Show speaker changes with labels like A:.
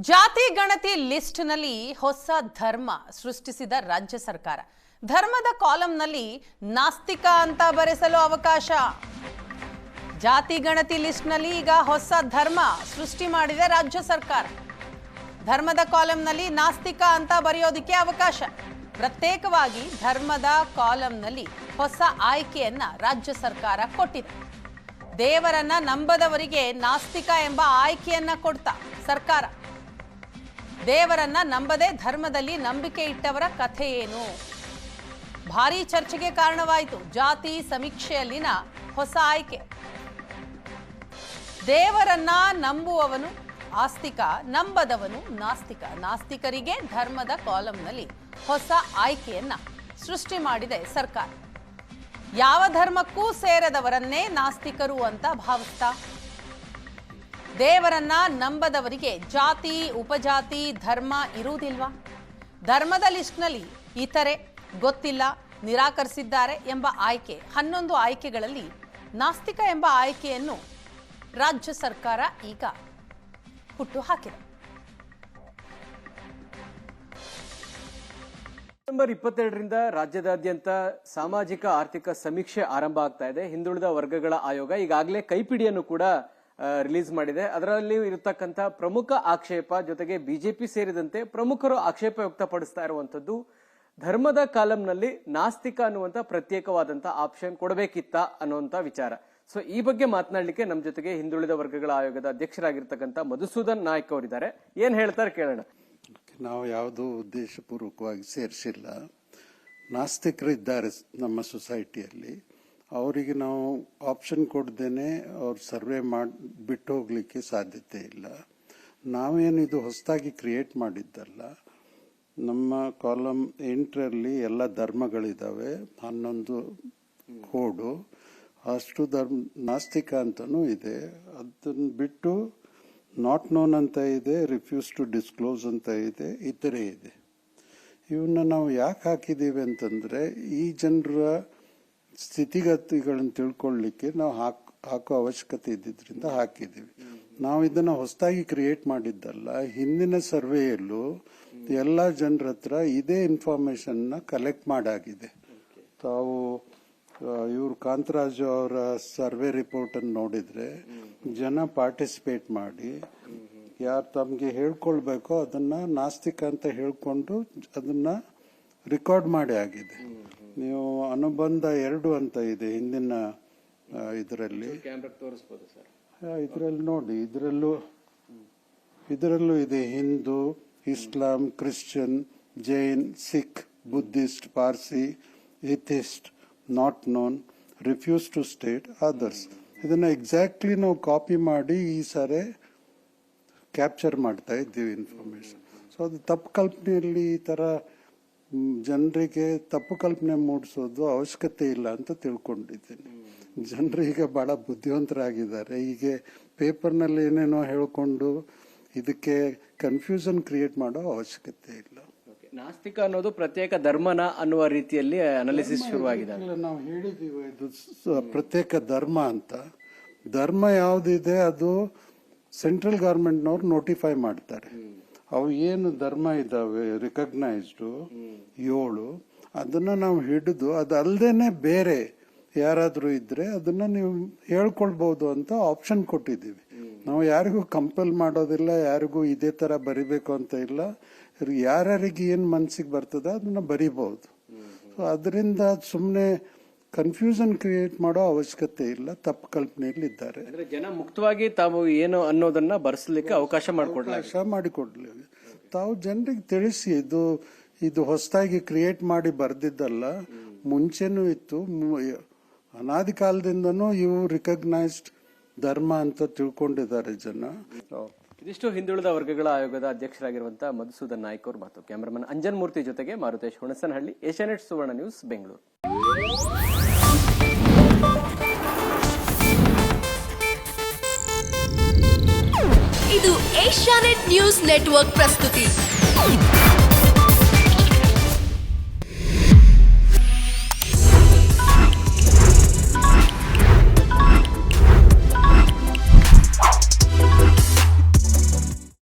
A: ಜಾತಿ ಗಣತಿ ಲಿಸ್ಟ್ನಲ್ಲಿ ಹೊಸ ಧರ್ಮ ಸೃಷ್ಟಿಸಿದ ರಾಜ್ಯ ಸರ್ಕಾರ. ಧರ್ಮದ ಕಾಲಂನಲ್ಲಿ ನಾಸ್ತಿಕ ಅಂತ ಬರೆಸಲು ಅವಕಾಶ. ಜಾತಿ ಗಣತಿ ಲಿಸ್ಟ್ನಲ್ಲಿ ಈಗ ಹೊಸ ಧರ್ಮ ಸೃಷ್ಟಿ ಮಾಡಿದೆ ರಾಜ್ಯ ಸರ್ಕಾರ. ಧರ್ಮದ ಕಾಲಂನಲ್ಲಿ ನಾಸ್ತಿಕ ಅಂತ ಬರೆಯೋದಕ್ಕೆ ಅವಕಾಶ. ಪ್ರತ್ಯೇಕವಾಗಿ ಧರ್ಮದ ಕಾಲಂನಲ್ಲಿ ಹೊಸ ಆಯ್ಕೆಯನ್ನ ರಾಜ್ಯ ಸರ್ಕಾರ ಕೊಟ್ಟಿದೆ. ದೇವರನ್ನ ನಂಬದವರಿಗೆ ನಾಸ್ತಿಕ ಎಂಬ ಆಯ್ಕೆಯನ್ನ ಕೊಡ್ತಾ ಸರ್ಕಾರ. ದೇವರನ್ನ ನಂಬದೆ ಧರ್ಮದಲ್ಲಿ ನಂಬಿಕೆ ಇಟ್ಟವರ ಕಥೆ ಏನು? ಭಾರೀ ಚರ್ಚೆಗೆ ಕಾರಣವಾಯಿತು ಜಾತಿ ಸಮೀಕ್ಷೆಯಲ್ಲಿನ ಹೊಸ ಆಯ್ಕೆ. ದೇವರನ್ನ ನಂಬುವವನು ಆಸ್ತಿಕ, ನಂಬದವನು ನಾಸ್ತಿಕ. ನಾಸ್ತಿಕರಿಗೆ ಧರ್ಮದ ಕಾಲಂನಲ್ಲಿ ಹೊಸ ಆಯ್ಕೆಯನ್ನ ಸೃಷ್ಟಿ ಮಾಡಿದೆ ಸರ್ಕಾರ. ಯಾವ ಧರ್ಮಕ್ಕೂ ಸೇರದವರನ್ನೇ ನಾಸ್ತಿಕರು ಅಂತ ಭಾವಿಸ್ತಾ ದೇವರನ್ನ ನಂಬದವರಿಗೆ ಜಾತಿ ಉಪಜಾತಿ ಧರ್ಮ ಇರುವುದಿಲ್ವಾ? ಧರ್ಮದ ಲಿಸ್ಟ್ನಲ್ಲಿ ಇತರೆ ಗೊತ್ತಿಲ್ಲ ನಿರಾಕರಿಸಿದ್ದಾರೆ ಎಂಬ ಆಯ್ಕೆ 11 ಆಯ್ಕೆಗಳಲ್ಲಿ ನಾಸ್ತಿಕ ಎಂಬ ಆಯ್ಕೆಯನ್ನು ರಾಜ್ಯ ಸರ್ಕಾರ ಈಗ ಹುಟ್ಟು ಹಾಕಿದೆ.
B: ಸೆಪ್ಟೆಂಬರ್ 22ರಿಂದ ರಾಜ್ಯದಾದ್ಯಂತ ಸಾಮಾಜಿಕ ಆರ್ಥಿಕ ಸಮೀಕ್ಷೆ ಆರಂಭ ಆಗ್ತಾ ಇದೆ. ಹಿಂದುಳಿದ ವರ್ಗಗಳ ಆಯೋಗ ಈಗಾಗಲೇ ಕೈಪಿಡಿಯನ್ನು ಕೂಡ ರಿಲೀಸ್ ಮಾಡಿದೆ. ಅದರಲ್ಲಿ ಇರತಕ್ಕಂತ ಪ್ರಮುಖ ಆಕ್ಷೇಪ ಜೊತೆಗೆ ಬಿಜೆಪಿ ಸೇರಿದಂತೆ ಪ್ರಮುಖರು ಆಕ್ಷೇಪ ವ್ಯಕ್ತಪಡಿಸ್ತಾ ಇರುವಂತದ್ದು ಧರ್ಮದ ಕಾಲಂನಲ್ಲಿ ನಾಸ್ತಿಕ ಅನ್ನುವಂತ ಪ್ರತ್ಯೇಕವಾದಂತ ಆಪ್ಷನ್ ಕೊಡಬೇಕಿತ್ತ ಅನ್ನುವಂತ ವಿಚಾರ. ಸೊ ಈ ಬಗ್ಗೆ ಮಾತನಾಡಲಿಕ್ಕೆ ನಮ್ಮ ಜೊತೆಗೆ ಹಿಂದುಳಿದ ವರ್ಗಗಳ ಆಯೋಗದ ಅಧ್ಯಕ್ಷರಾಗಿರ್ತಕ್ಕಂಥ ಮಧುಸೂದನ್ ನಾಯ್ಕ್ ಅವರಿದ್ದಾರೆ. ಏನ್ ಹೇಳ್ತಾರೆ ಕೇಳೋಣ.
C: ನಾವು ಯಾವುದೂ ಉದ್ದೇಶಪೂರ್ವಕವಾಗಿ ಸೇರಿಸಿಲ್ಲ. ನಾಸ್ತಿಕರಿದ್ದಾರೆ ನಮ್ಮ ಸೊಸೈಟಿಯಲ್ಲಿ. ಅವರಿಗೆ ನಾವು ಆಪ್ಷನ್ ಕೊಡ್ದೇನೆ ಅವ್ರು ಸರ್ವೆ ಮಾಡಿ ಬಿಟ್ಟು ಹೋಗ್ಲಿಕ್ಕೆ ಸಾಧ್ಯತೆ ಇಲ್ಲ. ನಾವೇನು ಇದು ಹೊಸದಾಗಿ ಕ್ರಿಯೇಟ್ ಮಾಡಿದ್ದಲ್ಲ. ನಮ್ಮ ಕಾಲಮ್ 8ರಲ್ಲಿ ಎಲ್ಲ ಧರ್ಮಗಳಿದ್ದಾವೆ, 11 ಕೋಡು. ಅಷ್ಟು ನಾಸ್ತಿಕ ಅಂತನೂ ಇದೆ. ಅದನ್ನು ಬಿಟ್ಟು ನಾಟ್ ನೋನ್ ಅಂತ ಇದೆ, ರಿಫ್ಯೂಸ್ ಟು ಡಿಸ್ಕ್ಲೋಸ್ ಅಂತ ಇದೆ, ಇತರೆ ಇದೆ. ಇವನ್ನ ನಾವು ಯಾಕೆ ಹಾಕಿದ್ದೀವಿ ಅಂತಂದ್ರೆ ಈ ಜನರ ಸ್ಥಿತಿಗತಿಗಳನ್ನು ತಿಳ್ಕೊಳ್ಳಿಕ್ಕೆ ನಾವು ಹಾಕೋ ಅವಶ್ಯಕತೆ ಇದ್ದಿದ್ರಿಂದ ಹಾಕಿದ್ದೀವಿ. ನಾವು ಇದನ್ನ ಹೊಸದಾಗಿ ಕ್ರಿಯೇಟ್ ಮಾಡಿದ್ದಲ್ಲ. ಹಿಂದಿನ ಸರ್ವೆಯಲ್ಲೂ ಎಲ್ಲ ಜನರ ಹತ್ರ ಇದೇ ಇನ್ಫಾರ್ಮೇಶನ್ ಕಲೆಕ್ಟ್ ಮಾಡಾಗಿದೆ. ತಾವು ಇವರು ಕಾಂತರಾಜು ಅವರ ಸರ್ವೆ ರಿಪೋರ್ಟ್ ಅನ್ನು ನೋಡಿದ್ರೆ ಜನ ಪಾರ್ಟಿಸಿಪೇಟ್ ಮಾಡಿ ಯಾರು ತಮ್ಗೆ ಹೇಳ್ಕೊಳ್ಬೇಕೋ ಅದನ್ನ ನಾಸ್ತಿಕ ಅಂತ ಹೇಳ್ಕೊಂಡು ಅದನ್ನ ರೆಕಾರ್ಡ್ ಮಾಡಿ ಆಗಿದೆ. ನೀವು ಅನುಬಂಧ 2 ಅಂತ ಇದೆ ಹಿಂದಿನ ಇದರಲ್ಲಿ ನೋಡಿ, ಇದರಲ್ಲೂ ಇದೆ Hindu, Islam, Christian, Jain, Sikh, Buddhist, Parsi, atheist, not known, refuse to state, others. ಇದನ್ನ ಎಕ್ಸಾಕ್ಟ್ಲಿ ನಾವು ಕಾಪಿ ಮಾಡಿ ಈ ಸಾರಿ ಕ್ಯಾಪ್ಚರ್ ಮಾಡ್ತಾ ಇದ್ದೀವಿ ಇನ್ಫಾರ್ಮೇಶನ್. ಸೊ ಅದು ತಪ್ಪು ಕಲ್ಪನೆಯಲ್ಲಿ ಈ ತರ ಜನರಿಗೆ ತಪ್ಪು ಕಲ್ಪನೆ ಮೂಡಿಸೋದು ಅವಶ್ಯಕತೆ ಇಲ್ಲ ಅಂತ ತಿಳ್ಕೊಂಡಿದ್ದೀನಿ. ಜನರು ಈಗ ಬಹಳ ಬುದ್ಧಿವಂತರಾಗಿದ್ದಾರೆ. ಹೀಗೆ ಪೇಪರ್ನಲ್ಲಿ ಏನೇನೋ ಹೇಳ್ಕೊಂಡು ಇದಕ್ಕೆ ಕನ್ಫ್ಯೂಷನ್ ಕ್ರಿಯೇಟ್ ಮಾಡೋ ಅವಶ್ಯಕತೆ ಇಲ್ಲ.
B: ನಾಸ್ತಿಕ ಅನ್ನೋದು ಪ್ರತ್ಯೇಕ ಧರ್ಮನ ಅನ್ನುವ ರೀತಿಯಲ್ಲಿ ಅನಾಲಿಸಿಸ್ ಶುರುವಾಗಿದೆ.
C: ನಾವು ಹೇಳಿದೀವಿ ಇದು ಪ್ರತ್ಯೇಕ ಧರ್ಮ ಅಂತ. ಧರ್ಮ ಯಾವುದಿದೆ ಅದು ಸೆಂಟ್ರಲ್ ಗವರ್ಮೆಂಟ್ನವ್ರು ನೋಟಿಫೈ ಮಾಡ್ತಾರೆ. ಅವು ಏನು ಧರ್ಮ ಇದಾವೆ ರಿಕಗ್ನೈಸ್ಡ್ 7, ಅದನ್ನ ನಾವು ಹಿಡಿದು ಅದಲ್ದೇನೆ ಬೇರೆ ಯಾರಾದ್ರೂ ಇದ್ರೆ ಅದನ್ನ ನೀವು ಹೇಳ್ಕೊಳ್ಬಹುದು ಅಂತ ಆಪ್ಷನ್ ಕೊಟ್ಟಿದ್ದೀವಿ. ನಾವು ಯಾರಿಗೂ ಕಂಪಲ್ ಮಾಡೋದಿಲ್ಲ, ಯಾರಿಗೂ ಇದೇ ತರ ಬರಿಬೇಕು ಅಂತ ಇಲ್ಲ. ಯಾರ್ಯಾರಿಗೆ ಏನ್ ಮನ್ಸಿಗೆ ಬರ್ತದ ಅದನ್ನ ಬರಿಬಹುದು. ಸೊ ಅದರಿಂದ ಸುಮ್ನೆ ಕನ್ಫ್ಯೂಷನ್ ಕ್ರಿಯೇಟ್ ಮಾಡೋ ಅವಶ್ಯಕತೆ ಇಲ್ಲ. ತಪ್ಪು ಕಲ್ಪನೆಯಲ್ಲಿ ಇದ್ದಾರೆ.
B: ಜನ ಮುಕ್ತವಾಗಿ ತಾವು ಏನು ಅನ್ನೋದನ್ನ ಬರ್ಸಲಿಕ್ಕೆ ಅವಕಾಶ
C: ಮಾಡಿಕೊಡ್ಲಿ. ತಾವು ಜನರಿಗೆ ತಿಳಿಸಿ ಇದು ಹೊಸದಾಗಿ ಕ್ರಿಯೇಟ್ ಮಾಡಿ ಬರ್ದಿದ್ದಲ್ಲ, ಮುಂಚೆನೂ ಇತ್ತು. ಅನಾದಿ ಕಾಲದಿಂದನೂ ಇವು ರಿಕಗ್ನೈಸ್ಡ್ ಧರ್ಮ ಅಂತ ತಿಳ್ಕೊಂಡಿದ್ದಾರೆ ಜನ.
B: ಇದಿಷ್ಟು ಹಿಂದುಳಿದ ವರ್ಗಗಳ ಆಯೋಗದ ಅಧ್ಯಕ್ಷರಾಗಿರುವಂತಹ ಮಧುಸೂದನ್ ನಾಯ್ಕ್ ಅವರು ಮಾತು. ಕ್ಯಾಮರಾಮನ್ ಅಂಜನ್ ಮೂರ್ತಿ ಜೊತೆಗೆ ಮಾರುತೇಶ್ ಹುಣಸನಹಳ್ಳಿ, ಏಷ್ಯಾನೆಟ್ ಸುವರ್ಣ ನ್ಯೂಸ್, ಬೆಂಗಳೂರು.
D: ಇದು ಏಷ್ಯಾನೆಟ್ ನ್ಯೂಸ್ ನೆಟ್ವರ್ಕ್ ಪ್ರಸ್ತುತಿ.